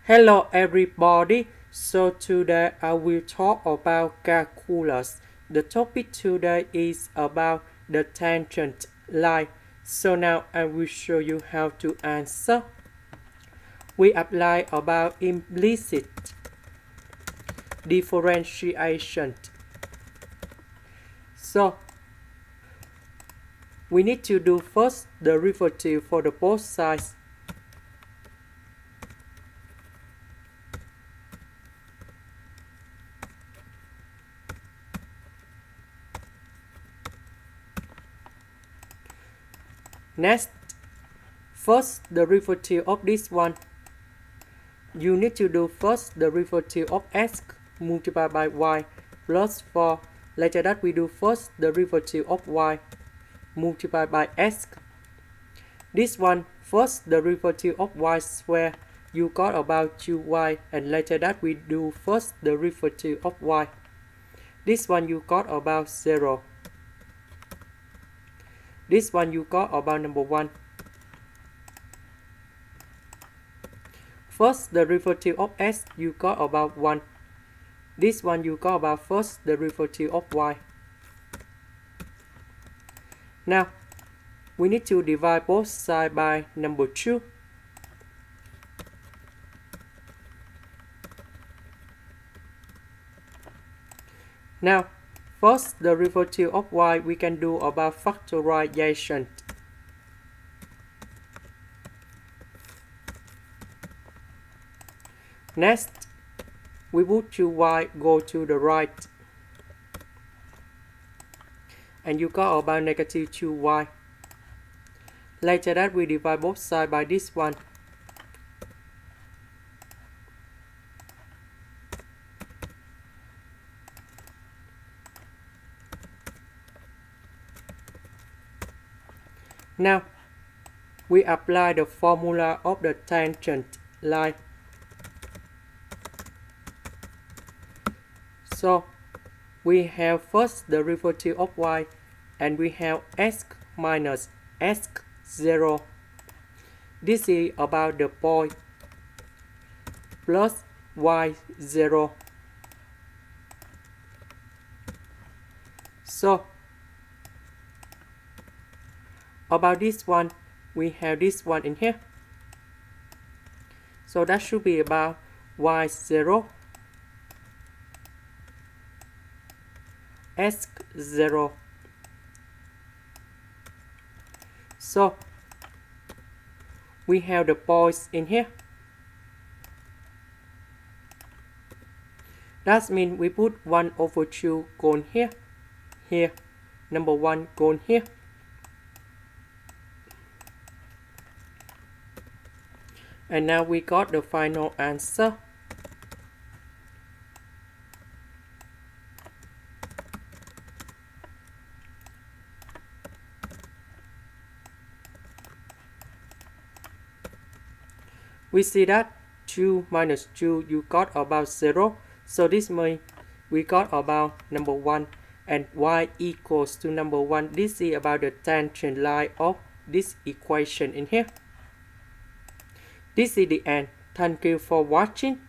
Hello everybody, so today I will talk about calculus. The topic today is about the tangent line. So now I will show you how to answer. We apply about implicit differentiation. So we need to do first the derivative for the both sides. Next, first the derivative of this one. You need to do first the derivative of x multiplied by y plus 4. Later that we do first the derivative of y multiplied by x. This one, first the derivative of y square, you got about 2y, and later that we do first the derivative of y. This one you got about 0. This one you got about number 1. First the derivative of x you got about 1. This one you got about first the derivative of y. Now we need to divide both sides by number 2. Now first the derivative of y we can do about factorization. Next, we put 2y go to the right. And you got about negative 2y. Later that we divide both sides by this one. Now, we apply the formula of the tangent line. So, we have first the derivative of y, and we have x minus x0. This is about the point plus y0. So, about this one, we have this one in here. So that should be about y0 x0. So we have the points in here. That means we put 1 over 2 going here, here, number 1 going here. And now we got the final answer. We see that 2 minus 2 you got about 0. So this means we got about number 1, and y equals to number 1. This is about the tangent line of this equation in here. This is the end. Thank you for watching.